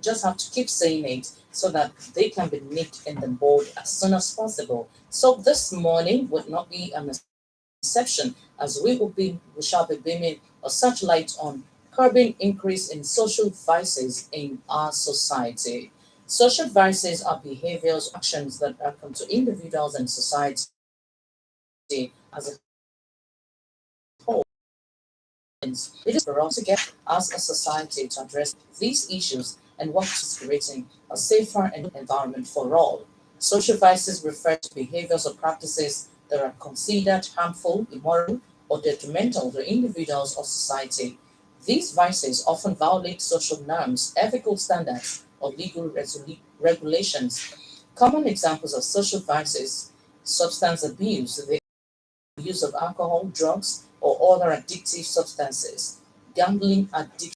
just have to keep saying it so that they can be nipped in the bud as soon as possible. So this morning would not be an exception, as we shall be beaming a searchlight on curbing increase in social vices in our society. Social vices are behaviors, actions that happen to individuals and society as a whole. It is for us to get as a society to address these issues and work towards creating a safer and environment for all. Social vices refer to behaviors or practices that are considered harmful, immoral, or detrimental to individuals or society. These vices often violate social norms, ethical standards, or legal regulations. Common examples of social vices: substance abuse, the use of alcohol, drugs, or other addictive substances. Gambling addiction.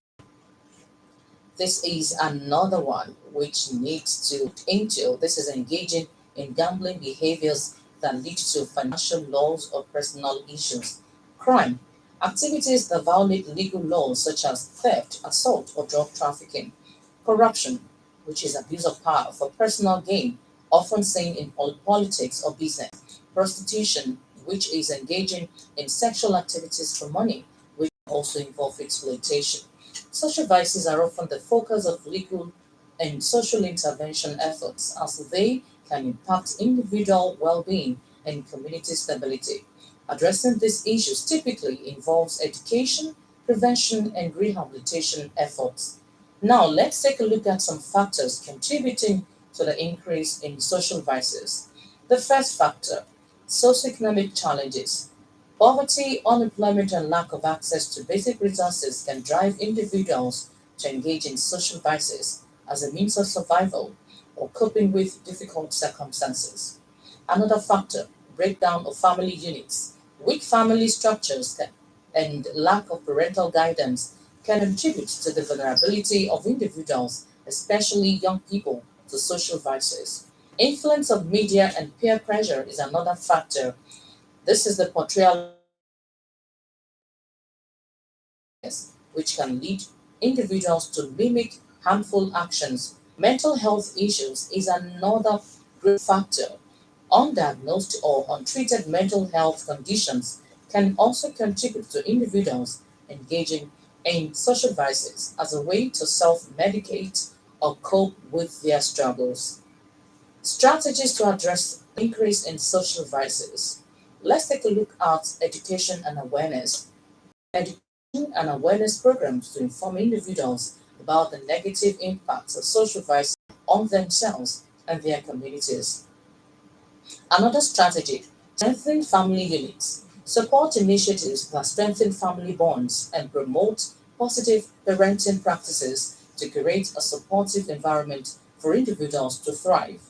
This is another one which needs to entail. This is engaging in gambling behaviors that lead to financial loss or personal issues. Crime. Activities that violate legal laws such as theft, assault, or drug trafficking. Corruption, which is abuse of power for personal gain, often seen in politics or business. Prostitution, which is engaging in sexual activities for money, which also involve exploitation. Social vices are often the focus of legal and social intervention efforts as they can impact individual well-being and community stability. Addressing these issues typically involves education, prevention, and rehabilitation efforts. Now, let's take a look at some factors contributing to the increase in social vices. The first factor: socioeconomic challenges. Poverty, unemployment, and lack of access to basic resources can drive individuals to engage in social vices as a means of survival or coping with difficult circumstances. Another factor: breakdown of family units. Weak family structures and lack of parental guidance can contribute to the vulnerability of individuals, especially young people, to social vices. Influence of media and peer pressure is another factor. This is the portrayal of which can lead individuals to mimic harmful actions. Mental health issues is another great factor. Undiagnosed or untreated mental health conditions can also contribute to individuals engaging in social vices as a way to self medicate or cope with their struggles. Strategies to address increase in social vices. Let's take a look at education and awareness. Education and awareness programs to inform individuals about the negative impacts of social vices on themselves and their communities. Another strategy: strengthen family units. Support initiatives that strengthen family bonds and promote positive parenting practices to create a supportive environment for individuals to thrive.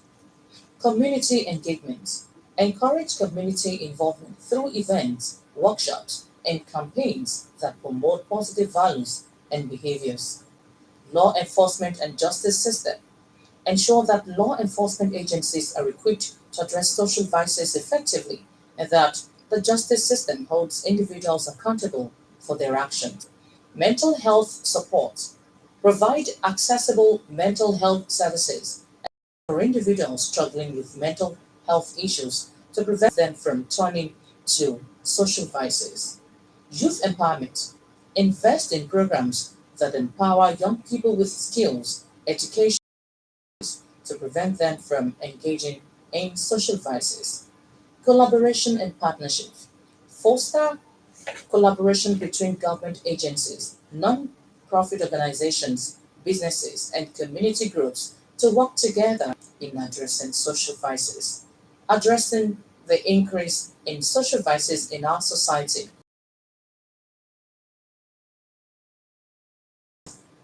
Community engagement. Encourage community involvement through events, workshops, and campaigns that promote positive values and behaviors. Law enforcement and justice system. Ensure that law enforcement agencies are equipped to address social vices effectively and that the justice system holds individuals accountable for their actions. Mental health support. Provide accessible mental health services for individuals struggling with mental health issues to prevent them from turning to social vices. Youth empowerment. Invest in programs that empower young people with skills, education, to prevent them from engaging in social vices. Collaboration and partnership. Foster collaboration between government agencies, non-profit organizations, businesses, and community groups to work together in addressing social vices. Addressing the increase in social vices in our society.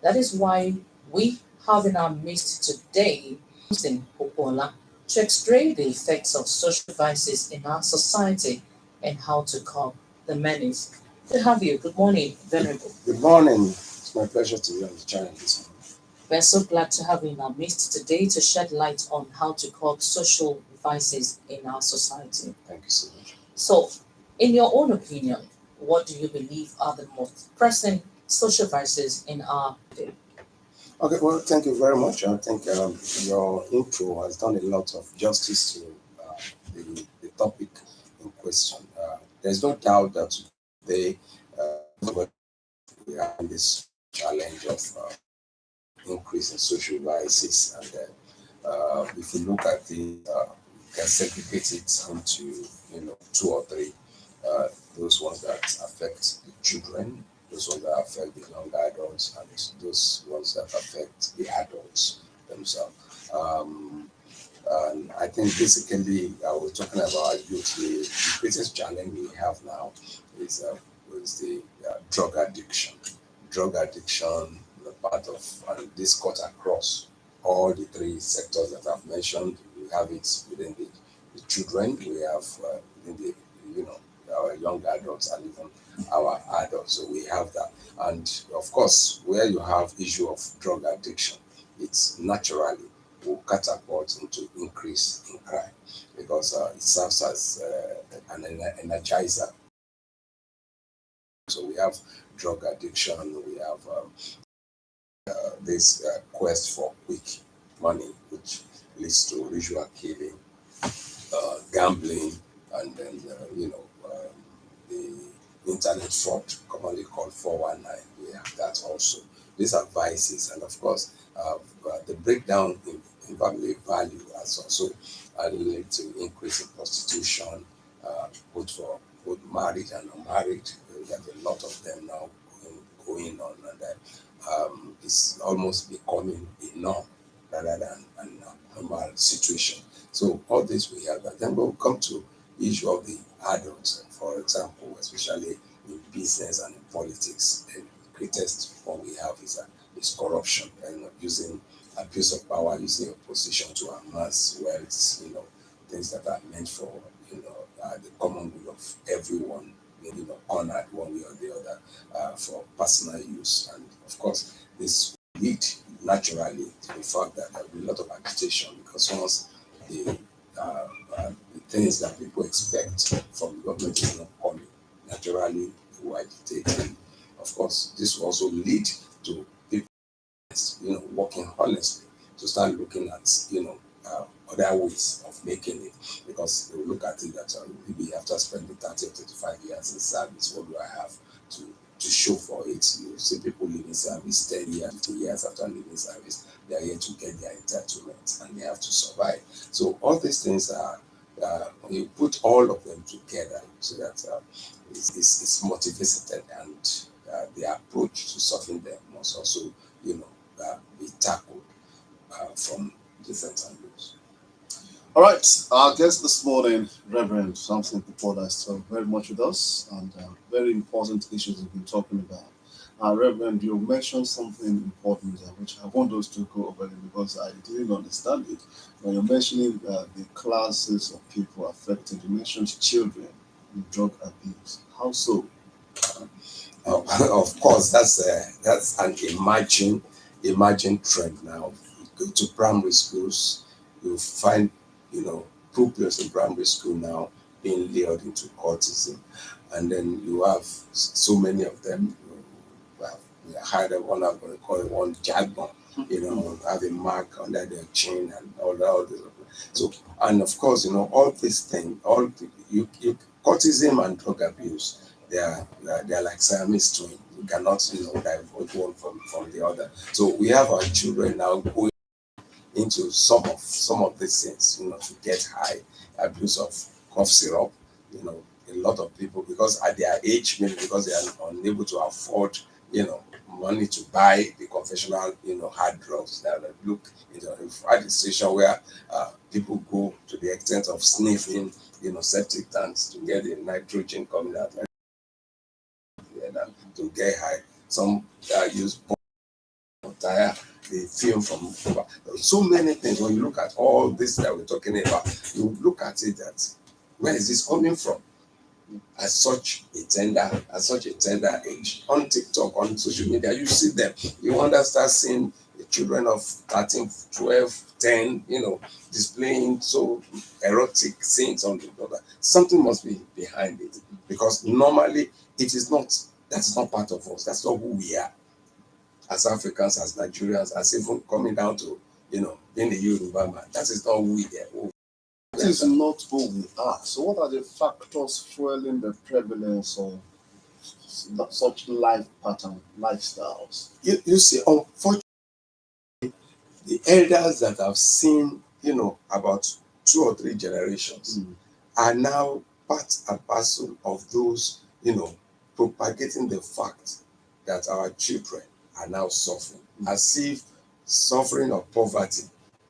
That is why we have in our midst today in Popola to explain the effects of social vices in our society and how to curb the menace. To have you. Good morning, Venerable. Good morning. It's my pleasure to be on the channel this morning. We're so glad to have you in our midst today to shed light on how to curb social vices in our society. Thank you so much. So, in your own opinion, what do you believe are the most pressing social vices in our day? Okay, well, thank you very much. I think your intro has done a lot of justice to the topic in question. There's no doubt that today we are in this challenge of increase in social vices, and if you look at it, you can segregate it into two or three. Uh, those ones that affect the children, those ones that affect the young adults, and those ones that affect the adults themselves. Um, and I think basically, we're talking about youth. The greatest challenge we have now is the drug addiction. Drug addiction, the part of, and this cut across all the three sectors that I've mentioned. We have it within the children, we have within the, you know, our young adults, and even our adults. So we have that. And of course, where you have issue of drug addiction, it's naturally will catapult into increase in crime because it serves as an energizer. So we have drug addiction, we have this quest for quick money, which leads to ritual killing, gambling, and then the internet fraud, commonly called 419. We have that also. These are vices, and of course, the breakdown in family value has also led to increase in prostitution, both for both married and unmarried. We have a lot of them now going on, and it's almost becoming a norm rather than a normal situation. So all this we have that. Then we'll come to the issue of the adults, for example, especially in business and in politics. The greatest one we have is corruption and using abuse of power, using your position to amass wealth, things that are meant for the common good of everyone, honored one way or the other for personal use. And of course, this lead naturally to the fact that there will be a lot of agitation because once the, the things that people expect from the government is not coming, naturally they will agitate. And of course, this will also lead to people, working honestly to start looking at, other ways of making it because they will look at it that maybe after spending 30 or 35 years in service, what do I have to to show for it? You see people leaving service 10 years, 50 years after leaving service, they are here to get their entitlement and they have to survive. So all these things are, you put all of them together so that it's motivated and the approach to solving them must also, be tackled from different angles. All right, our guest this morning, Reverend Samson Popola, is still very much with us and very important issues we've been talking about. Reverend, you mentioned something important which I want us to go over it because I didn't understand it. When you're mentioning the classes of people affected, you mentioned children with drug abuse. How so? Of course, that's an emerging trend now. You go to primary schools, you find pupils in primary school now being lured into cultism, and then you have so many of them. Well, we had one I'm going to call it one jargon, have a mark under their chin and all this. So, and of course, all these things, you cultism and drug abuse, they are like Siamese twins. You cannot, divert one from the other. So we have our children now going into some of these things, to get high, abuse of cough syrup, a lot of people because at their age, maybe because they are unable to afford, money to buy the conventional, hard drugs. Now they look into a situation where people go to the extent of sniffing, septic tanks to get the nitrogen coming out and to get high. Some use tire, the film from over. So many things. When you look at all this that we're talking about, you look at it that where is this coming from? At such a tender age. On TikTok, on social media, you see them. You understand seeing the children of 13, 12, 10, displaying so erotic scenes on the other. Something must be behind it because normally it is not. That's not part of us. That's not who we are. as Africans, as Nigerians, as even coming down to, being a Yoruba man. That is not we there. That is not who we are. So, what are the factors fueling the prevalence of such life pattern, lifestyles? You see, unfortunately, the elders that have seen, about 2 or 3 generations are now part and parcel of those, propagating the fact that our children are now suffering, as if suffering of poverty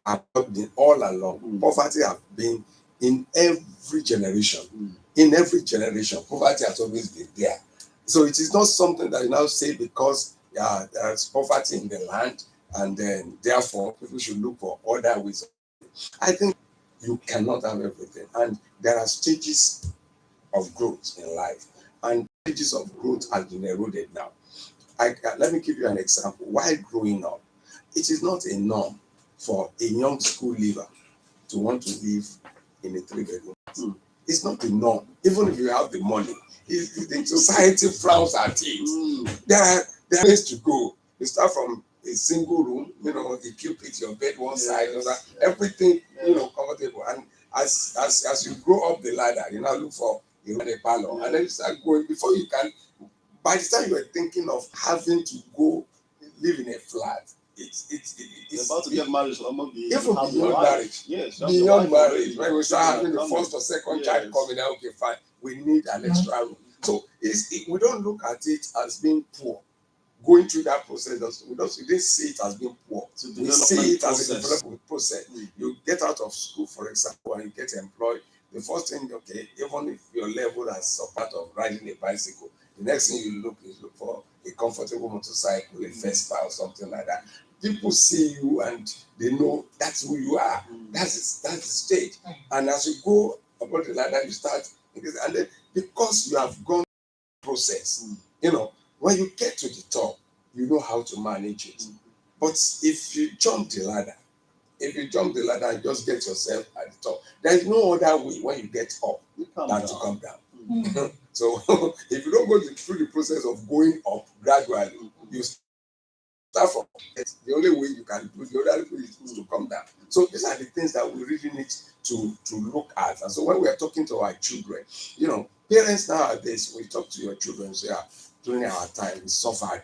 have not been all along. Poverty have been in every generation. In every generation, poverty has always been there. So it is not something that you now say because there's poverty in the land and then therefore people should look for other ways. I think you cannot have everything, and there are stages of growth in life, and stages of growth has been eroded now. Let me give you an example. While growing up, it is not a norm for a young school leaver to want to live in a 3-bedroom. It's not the norm. Even if you have the money, the society frowns at it. There are ways to go. You start from a single room, you keep it your bed one side, everything, comfortable. And as you grow up the ladder, you now look for a parlor, and then you start going before you can. By the time you are thinking of having to go live in a flat, it's about to get married, so I'm even beyond marriage. Yes, Beyond marriage, when we start having the first or second child coming out, okay, fine, we need an extra room. So we don't look at it as being poor. Going through that process, we didn't see it as being poor. We see it as a development process. You get out of school, for example, and you get employed. The first thing, okay, even if your level has support of riding a bicycle, the next thing you look for a comfortable motorcycle, a Vespa or something like that. People see you and they know that's who you are. That's the stage. And as you go about the ladder, you start, and then because you have gone through the process, when you get to the top, you know how to manage it. But if you jump the ladder and just get yourself at the top, there is no other way when you get up than to come down. So if you don't go through the process of going up gradually, you start from the only way you can do the other way is to come down. So these are the things that we really need to look at. And so when we are talking to our children, parents nowadays, when you talk to your children, say, during our time, we suffered.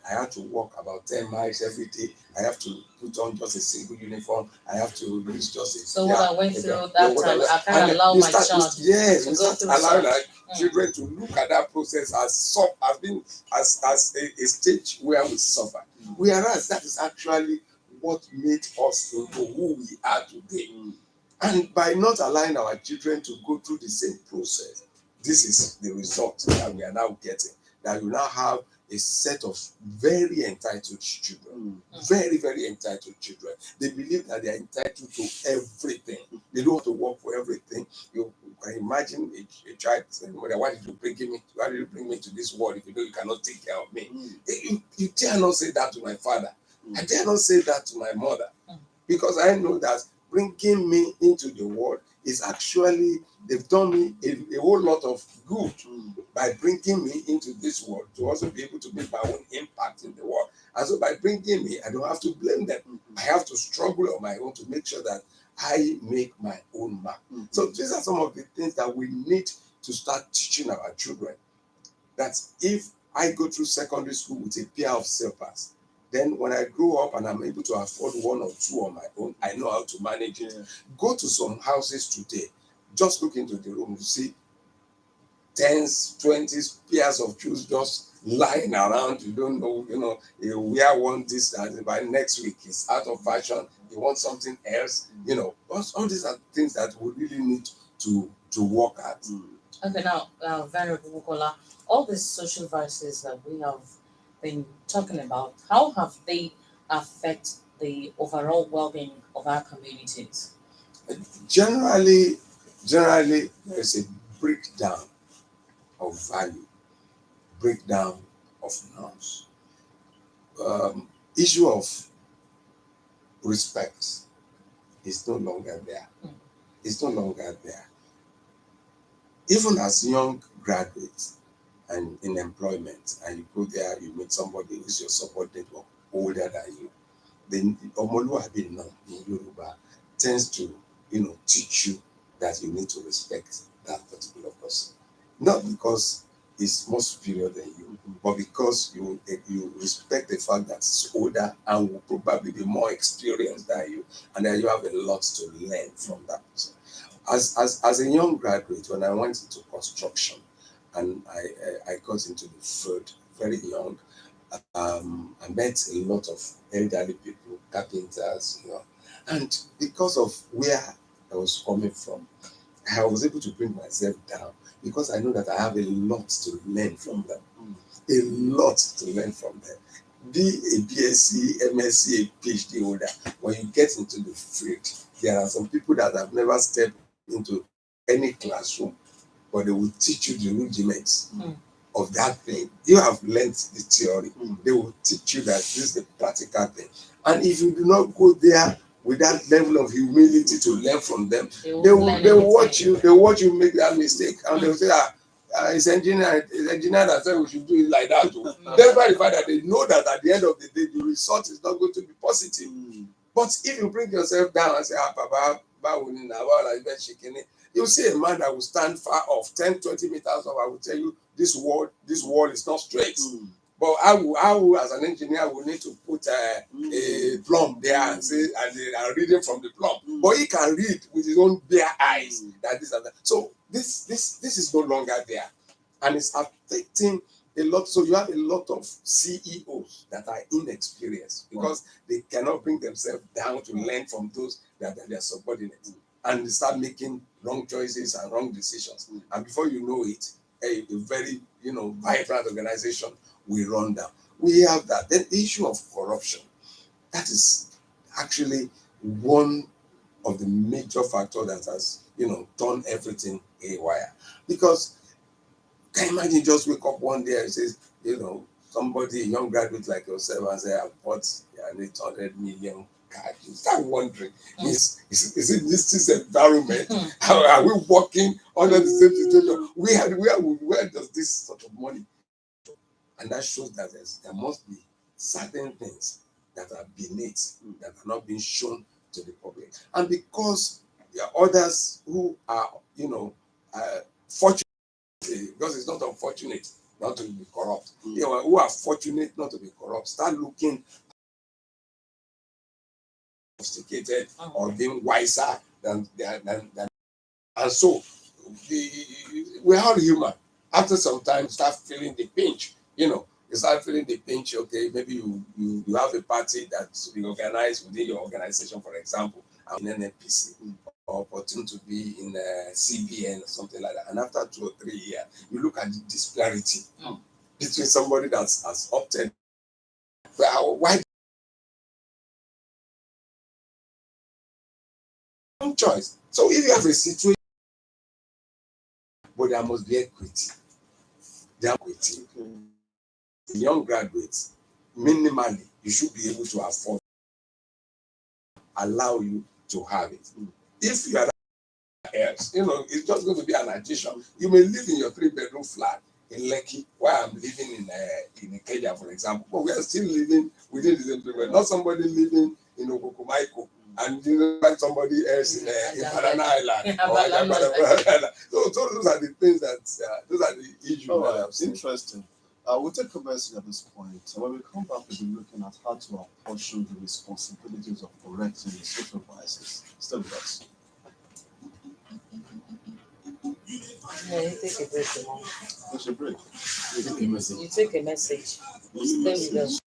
I had to walk about 10 miles every day. I have to put on just a single uniform. I have to use just a. So what I went through that time, I can't allow my child to go through allowing children to look at that process as being as a stage where we suffer. Whereas that is actually what made us into who we are today. And by not allowing our children to go through the same process, this is the result that we are now getting. That we now have a set of very entitled children. Very, very entitled children. They believe that they are entitled to everything. They don't have to work for everything. You can imagine a child saying, why did you bring me to this world if you know you cannot take care of me? You dare not say that to my father. I dare not say that to my mother. Because I know that bringing me into the world is actually, they've done me a whole lot of good by bringing me into this world to also be able to make my own impact in the world. And so by bringing me, I don't have to blame them. I have to struggle on my own to make sure that I make my own mark. So these are some of the things that we need to start teaching our children. That if I go through secondary school with a pair of slippers, then when I grow up and I'm able to afford one or two on my own, I know how to manage it. Go to some houses today, just look into the room, you see 10s, 20s pairs of shoes just lying around. You don't know, you wear one this and by next week it's out of fashion. You want something else, all these are things that we really need to work at. Okay, now, Venerable Bukola, all these social vices that we have been talking about, how have they affect the overall well-being of our communities? Generally, there's a breakdown of value, breakdown of norms. Issue of respect is no longer there. It's no longer there. Even as young graduates, and in employment, and you go there, you meet somebody who's your subordinate or older than you, then Omoluabi now in Yoruba tends to, teach you that you need to respect that particular person. Not because he's more superior than you, but because you respect the fact that he's older and will probably be more experienced than you, and that you have a lot to learn from that person. As a young graduate, when I went into construction and I got into the field very young, I met a lot of elderly people, carpenters, and because of where I was coming from, I was able to bring myself down because I know that I have a lot to learn from them. A lot to learn from them. Be a BSc, MSc, a PhD holder. When you get into the field, there are some people that have never stepped into any classroom, but they will teach you the rudiments of that thing. You have learned the theory. They will teach you that this is the practical thing. And if you do not go there with that level of humility to learn from them, they will watch you. They will watch you make that mistake, and they will say, it's engineer that said we should do it like that. Despite the fact that they know that at the end of the day, the result is not going to be positive. But if you bring yourself down and say, Papa, you see a man that will stand far off, 10, 20 meters off, I will tell you, this wall is not straight. But I will, as an engineer, will need to put a plumb there and say, and they are reading from the plumb. But he can read with his own bare eyes that this and that. So this is no longer there. And it's affecting a lot. So you have a lot of CEOs that are inexperienced because they cannot bring themselves down to learn from those that are their subordinates. And they start making wrong choices and wrong decisions. And before you know it, a very vibrant organization will run down. We have that. Then the issue of corruption. That is actually one of the major factors that has turned everything haywire. Because can you imagine just wake up one day and says, somebody, a young graduate like yourself, and say, I bought an 800 million car. You start wondering, is it this environment? Are we working under the same situation? Where does this sort of money? And that shows that there must be certain things that are beneath, that are not being shown to the public. And because there are others who are, fortunate, because it's not unfortunate not to be corrupt. Who are fortunate not to be corrupt, start looking sophisticated or being wiser than. And so we're all human. After some time, start feeling the pinch. You start feeling the pinch. Okay, maybe you have a party that's be organized within your organization, for example, in NNPC, or opportunity to be in CBN or something like that. And after 2 or 3 years, you look at the disparity between somebody that has opted. Well, why no choice? So if you have a situation, but there must be equity. Equity. Young graduates, minimally, you should be able to afford, allow you to have it. If you are else, it's just going to be an addition. You may live in your 3-bedroom flat in Lekki, while I'm living in Kenya, for example, but we are still living within the same place. Not somebody living in Okokomaiko and like somebody else in Banana Island. So those are the things those are the issues. Oh, interesting. We'll take a message at this point. So when we come back, we'll be looking at how to apportion the responsibilities of correcting the social biases. Stay with us. Yeah, you take a break, Mom. What's your break? You take a message. Stay with us.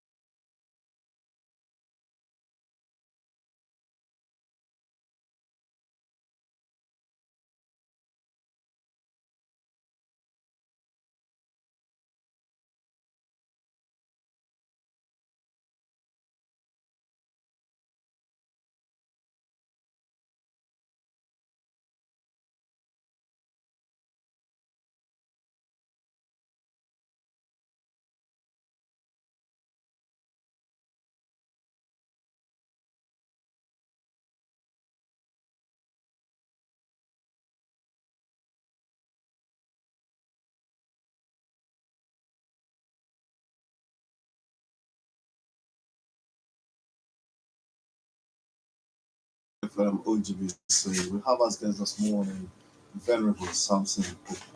OGBC. We have as guest this morning Venerable Samson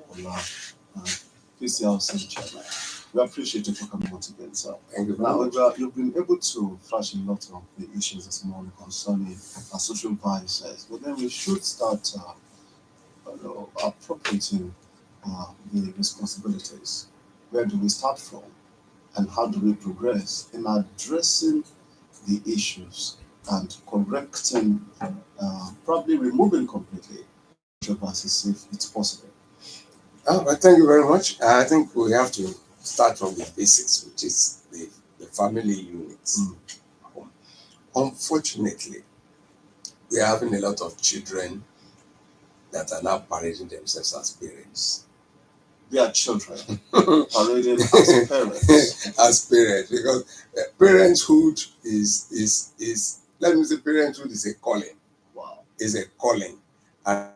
Ola, PCLC chairman. We appreciate you for coming once again, sir. Thank you very Now, much. you've been able to flash a lot of the issues this morning concerning social biases, but then we should start appropriating the responsibilities. Where do we start from, and how do we progress in addressing the issues and correcting, probably removing completely social biases if it's possible? Well, thank you very much. I think we have to start from the basics, which is the family units. Unfortunately, we are having a lot of children that are now parading themselves as parents. They are children parading as parents. As parents, because parenthood is let me say parenthood is a calling. Wow. Is a calling, and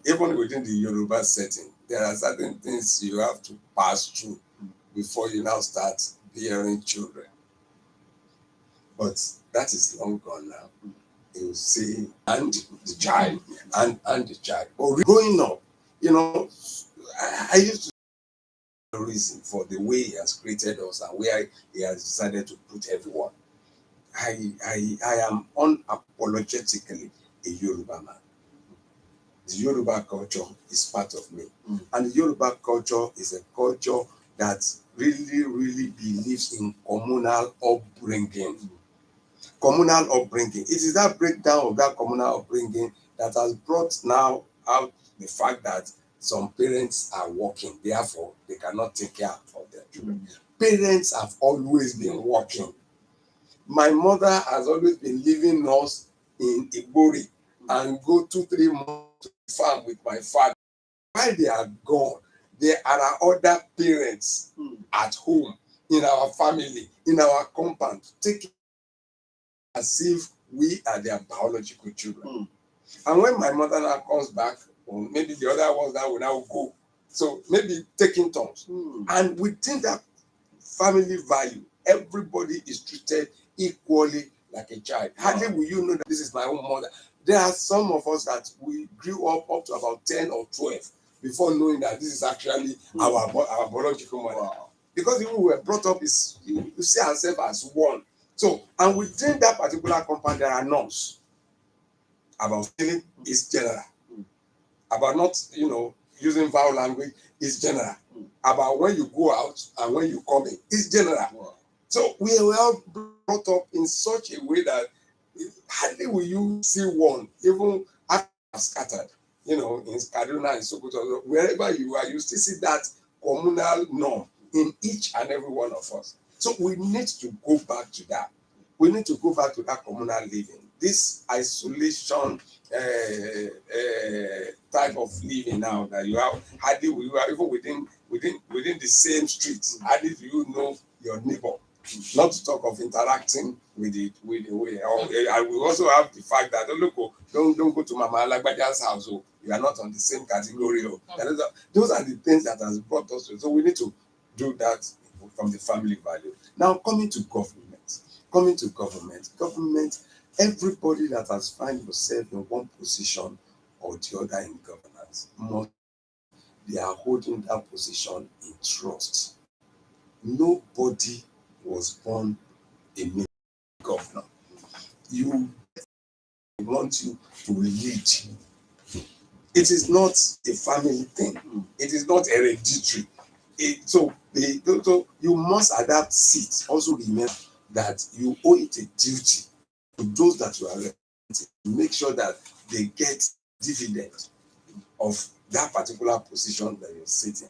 even within the Yoruba setting, there are certain things you have to pass through before you now start bearing children. But that is long gone now. You see, and the child, and the child. But growing up, I used to see the reason for the way he has created us and where he has decided to put everyone. I am unapologetically a Yoruba man. The Yoruba culture is part of me. And the Yoruba culture is a culture that really, really believes in communal upbringing. Communal upbringing. It is that breakdown of that communal upbringing that has brought now out the fact that some parents are working, therefore they cannot take care of their children. Parents have always been working. My mother has always been leaving us in Igbori and go 2-3 months to the farm with my father. While they are gone, there are other parents at home, in our family, in our compound, taking as if we are their biological children. And when my mother now comes back, or maybe the other ones that will now go, so maybe taking turns. And within that family value, everybody is treated equally like a child. Hardly will you know that this is my own mother. There are some of us that we grew up to about 10 or 12 before knowing that this is actually our biological mother. Wow. Because even we were brought up, you see ourselves as one. So, and within that particular compound, there are norms about feeling is general. About not, using foul language is general. About when you go out and when you come in is general. Wow. So we were all brought up in such a way that hardly will you see one, even after scattered, in Kaduna and Sokoto, wherever you are, you still see that communal norm in each and every one of us. So we need to go back to that. We need to go back to that communal living. This isolation type of living now that you have, hardly you are even within the same street, hardly do you know your neighbor. Not to talk of interacting with the way. And we also have the fact that don't go to Mama Alagbaja's house. You are not on the same category. Those are the things that has brought us to. So we need to do that from the family value. Now coming to government, everybody that has found yourself in one position or the other in governance must they are holding that position in trust. Nobody was born a governor. You want you to lead. It is not a family thing. It is not hereditary. So you must adapt seats. Also remember that you owe it a duty to those that you are representing to make sure that they get dividend of that particular position that you're sitting.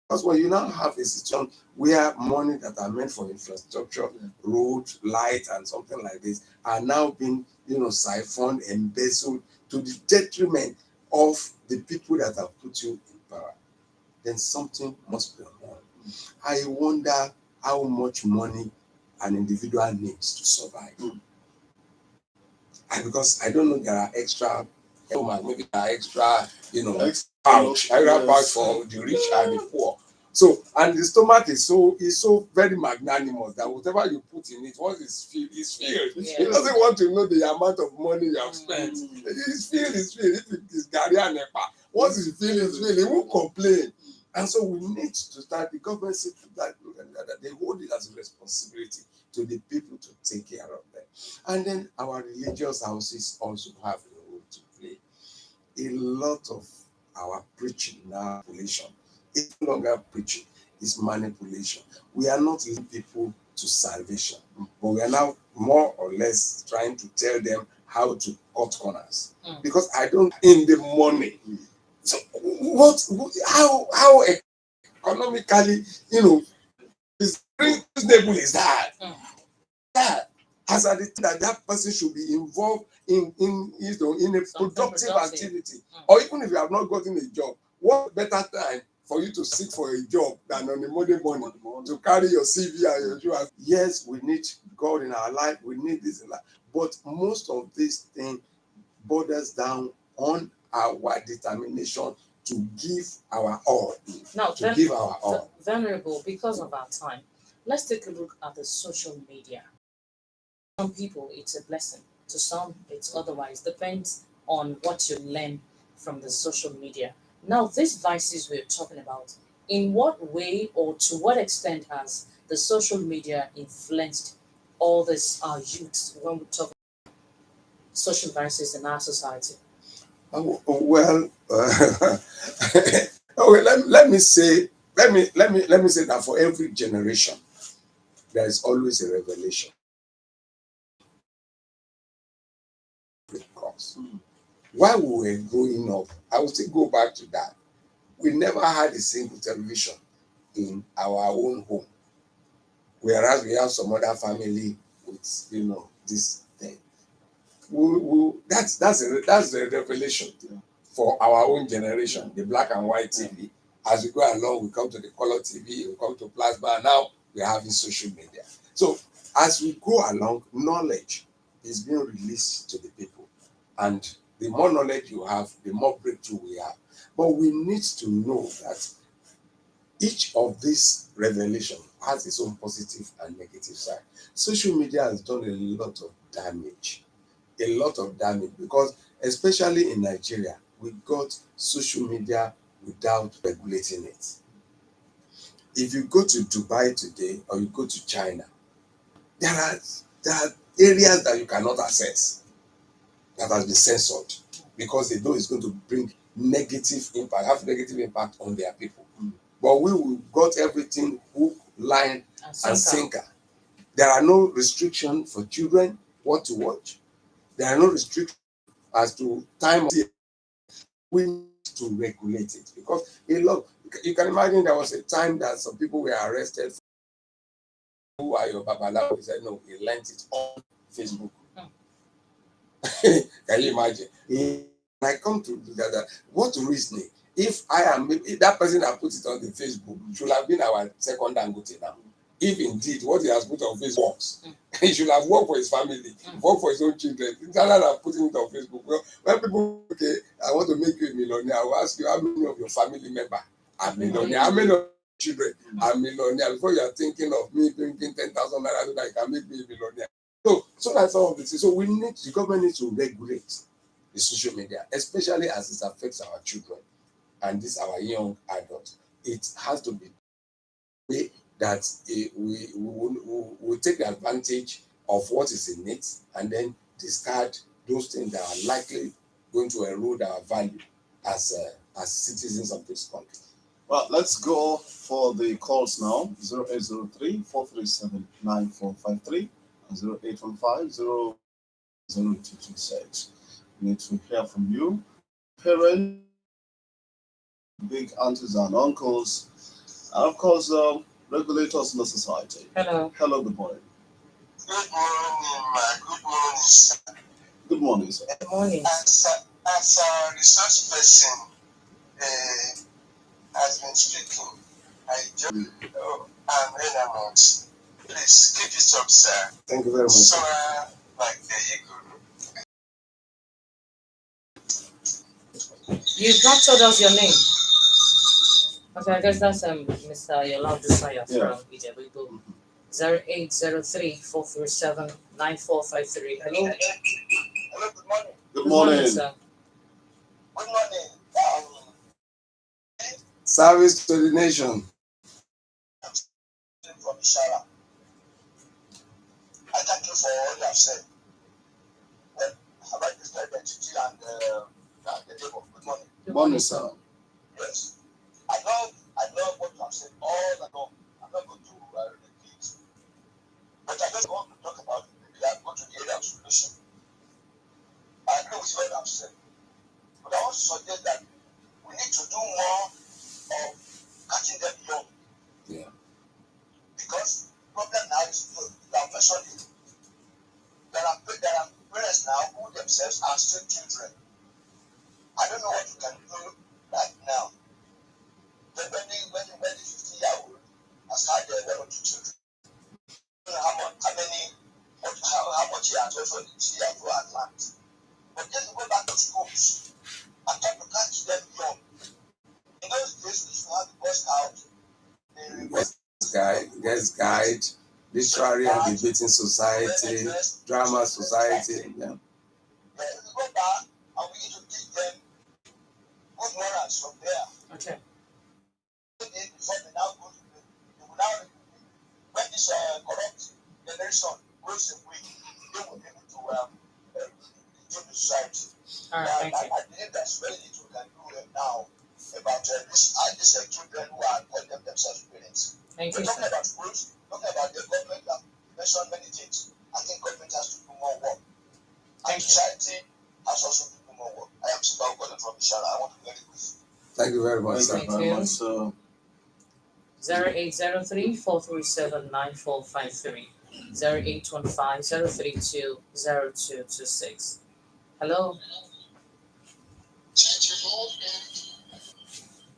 Because when you now have a situation where money that are meant for infrastructure, road, light, and something like this are now being, siphoned, embezzled to the detriment of the people that have put you in power, then something must be wrong. I wonder how much money an individual needs to survive. And because I don't know, there are extra, maybe there are extra, pouch for the rich and the poor. So, and the stomach is so very magnanimous that whatever you put in it, once it's filled. Yeah. It doesn't want to know the amount of money you have spent. It's filled. If it is Gary and Epa, once it's filled, it's filled. It won't complain. And so we need to start, the government said that they hold it as a responsibility to the people to take care of them. And then our religious houses also have a role to play. A lot of our preaching now, manipulation, it's no longer preaching, it's manipulation. We are not leading people to salvation, but we are now more or less trying to tell them how to cut corners. Because I don't in the money. So how economically, is reasonable is that? That as at the time that person should be involved in a productive activity. Or even if you have not gotten a job, what better time for you to seek for a job than on a Monday morning to carry your CV and your job? Yes, we need God in our life, we need this in life, but most of these things borders down on our determination to give our all. Now, Give our all. Venerable, because of our time, let's take a look at the social media. Some people, it's a blessing. To some, it's otherwise. Depends on what you learn from the social media. Now, these vices we're talking about, in what way or to what extent has the social media influenced all this our youth when we talk about social vices in our society? Well, let me say that for every generation, there is always a revelation. While we were growing up, I will still go back to that. We never had a single television in our own home, whereas we have some other family with this thing. That's a revelation for our own generation, the black and white TV. As we go along, we come to the color TV, we come to plasma. Now we're having social media. So as we go along, knowledge is being released to the people, and the more knowledge you have, the more breakthrough we have. But we need to know that each of these revelation has its own positive and negative side. Social media has done a lot of damage, because especially in Nigeria, we got social media without regulating it. If you go to Dubai today or you go to China, there are areas that you cannot access that has been censored because they know it's going to bring have negative impact on their people. But we got everything hook, line, and sinker. There are no restrictions for children what to watch. There are no restrictions as to time. We need to regulate it because you can imagine there was a time that some people were arrested. Who are your babalawo? He said no, he learned it on Facebook. Can you imagine? I come to that. What reasoning? If that person that put it on the Facebook should have been our second Dangote now. If indeed what he has put on Facebook works, he should have worked for his family, worked for his own children. Instead of putting it on Facebook, well, when people I want to make you a millionaire, I will ask you how many of your family members are millionaire, how many of your children are millionaire before you are thinking of me bringing 10,000 naira so that you can make me a millionaire. So that's all of this. So the government needs to regulate the social media, especially as it affects our children and our young adults. It has to be a way that we will take advantage of what is in it and then discard those things that are likely going to erode our value as citizens of this country. Well, let's go for the calls now. 0803-437-9453 and 0815-00226. We need to hear from you. Parents, big aunties and uncles, and of course, regulators in the society. Hello. Hello, good morning. Good morning, ma. Good morning, sir. Good morning, sir. Good morning. As a resource person has been speaking, I just am enamored. Please keep it up, sir. Thank you very much. Soar like the eagle. You've not told us your name. Okay, I guess that's Mr. Yolanda Saya Yeah. from Ijebu. 0803-437-9453. Hello. Hello, good morning. Good Good morning, morning. sir. Good morning. Service to the nation. From Ishara. I thank you for all you have said. Well, about this identity and the Debo. Good morning. Good morning, sir. Yes. I love what you have said all along. I'm not going to repeat. But I just want to talk about maybe I go to the area of solution. I agree with what you have said. But I want to suggest that we need to do more of catching them young. Yeah. Because the problem now is you have mentioned it. There are parents now who themselves are still children. I don't know what you can do right now. But when the 50-year-old has had one or two children, I don't know how much he has also she has to advance. But just to go back to schools and try to catch them young. In those days, we used to have the Boy Scout, Guide, literary and debating society, drama society. Yeah. We go back and we need to teach them good morals from there. Okay. Before they now go to they will now, when this corrupt generation goes away, they will be able to do the society. All right, thank you. I believe there's very little we can do now about these children who are calling themselves parents. Thank We're you, talking sir. about schools, talking about the government, that mentioned many things. I think government has to do more work. And Thank you. society has also to do more work. I am Siba Okoden from Ishara. I want to be very quick. Thank you very much, sir. Thank you very much, sir. 0803-437-9453. 0815-032-0226. Hello.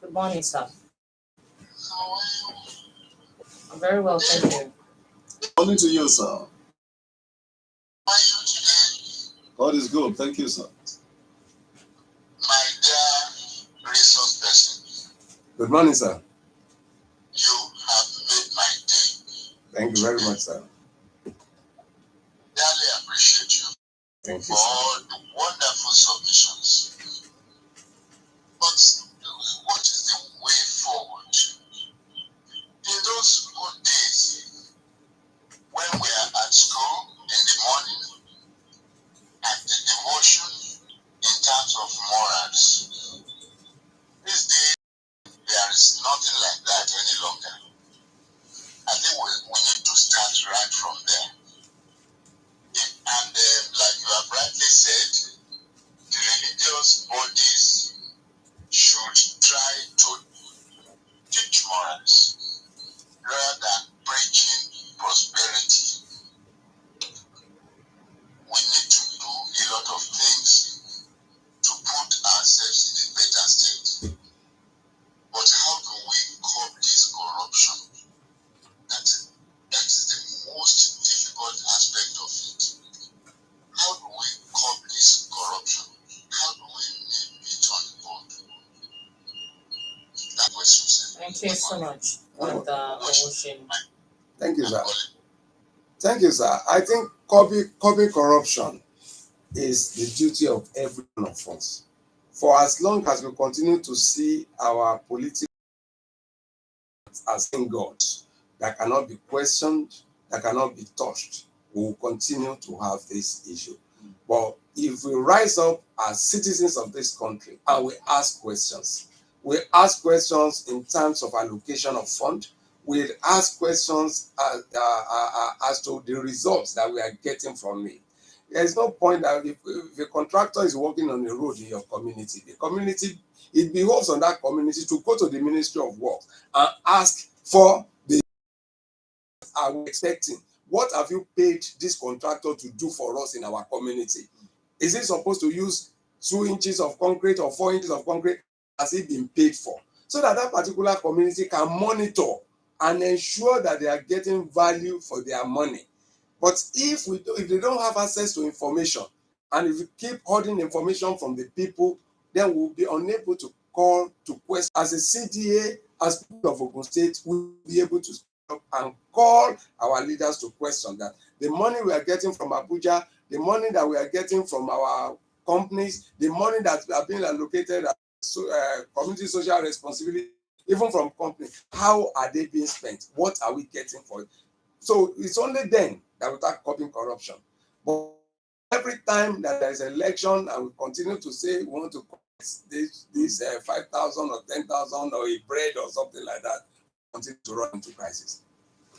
Good morning, sir. I'm very well, thank you. Morning to you, sir. God is good. Thank you, sir. My dear resource person, Good morning, sir. you have made my day. Thank you very much, sir. Really appreciate you Thank for you, sir. all the wonderful submissions. But what is the way forward? In those good days, when we are at school in the morning, at the devotion in terms of morals, these days there is nothing like that any longer. I think we need to start right from there. And like you have rightly said, the religious bodies should try to teach morals rather than preaching prosperity. We need to do a lot of things to put ourselves in a better state. But how do we curb this corruption? That is the most difficult aspect of it. How do we curb this corruption? How do we nip it on the bud? That question, sir. Thank you so much, Dr. Owoshin. Thank you, sir. Thank you, sir. I think curbing corruption is the duty of every one of us. For as long as we continue to see our political as in gods that cannot be questioned, that cannot be touched, we will continue to have this issue. But if we rise up as citizens of this country and we ask questions in terms of allocation of fund, we ask questions as to the results that we are getting from it. There is no point that if a contractor is working on a road in your community, it behoves on that community to go to the Ministry of Works and ask for the are we expecting. What have you paid this contractor to do for us in our community? Is it supposed to use 2 inches of concrete or 4 inches of concrete? Has it been paid for? So that that particular community can monitor and ensure that they are getting value for their money. But if they don't have access to information, and if we keep holding information from the people, then we'll be unable to call to question. As a CDA, as people of Ogun State, we'll be able to speak up and call our leaders to question that the money we are getting from Abuja, the money that we are getting from our companies, the money that are being allocated as community social responsibility, even from companies, how are they being spent? What are we getting for it? So it's only then that we start curbing corruption. But every time that there is an election and we continue to say we want to this 5,000 or 10,000 or a bread or something like that, continue to run into crisis.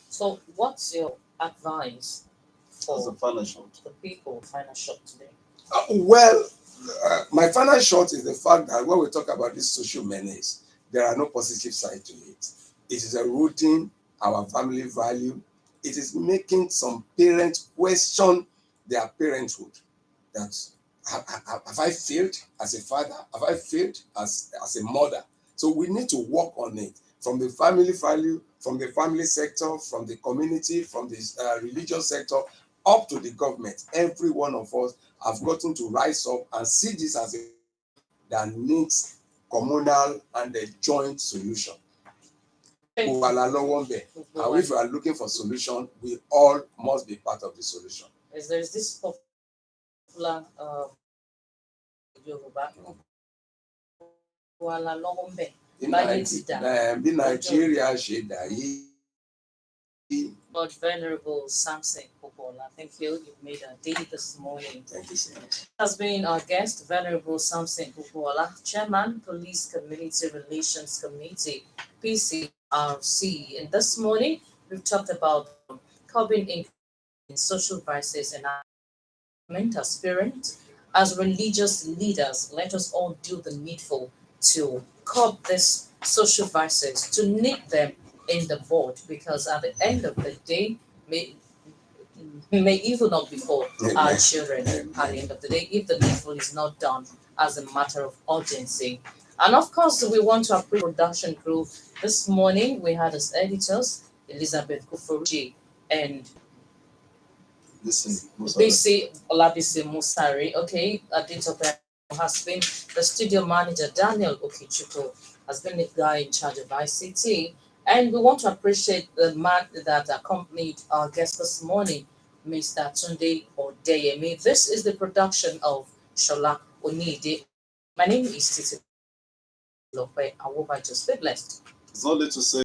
So, what's your advice As for a final shot. the people final shot today? My final short is the fact that when we talk about this social menace, there are no positive side to it. It is eroding our family value. It is making some parents question their parenthood. That have I failed as a father? Have I failed as a mother? So we need to work on it from the family value, from the family sector, from the community, from the religious sector, up to the government. Every one of us have gotten to rise up and see this as a that needs communal and a joint solution. Thank you. And if we are looking for solution, we all must be part of the solution. Is there's this popular Yoruba Kuala Longombe. Bí Nàìjíríà ṣe dà yìí. But Venerable Samson Popola, thank you. You've made our day this morning. Thank you so much. Has been our guest, Venerable Samson Popola, Chairman, Police Community Relations Committee, PCRC. And this morning, we've talked about curbing in social vices and as parents, as religious leaders. Let us all do the needful to curb these social vices, to nip them in the bud, because at the end of the day, may even not before our children at the end of the day, if the needful is not done as a matter of urgency. And of course, we want to appreciate production crew. This morning, we had as editors Elizabeth Kufuruji and BC Olabisi Musari. Okay, Adeyinka has been the studio manager. Daniel Okichuko has been the guy in charge of ICT. And we want to appreciate the man that accompanied our guest this morning, Mr. Tunde Odeyemi. This is the production of Shola Onide. My name is Titilope. Awobajo. Stay blessed. It's only to say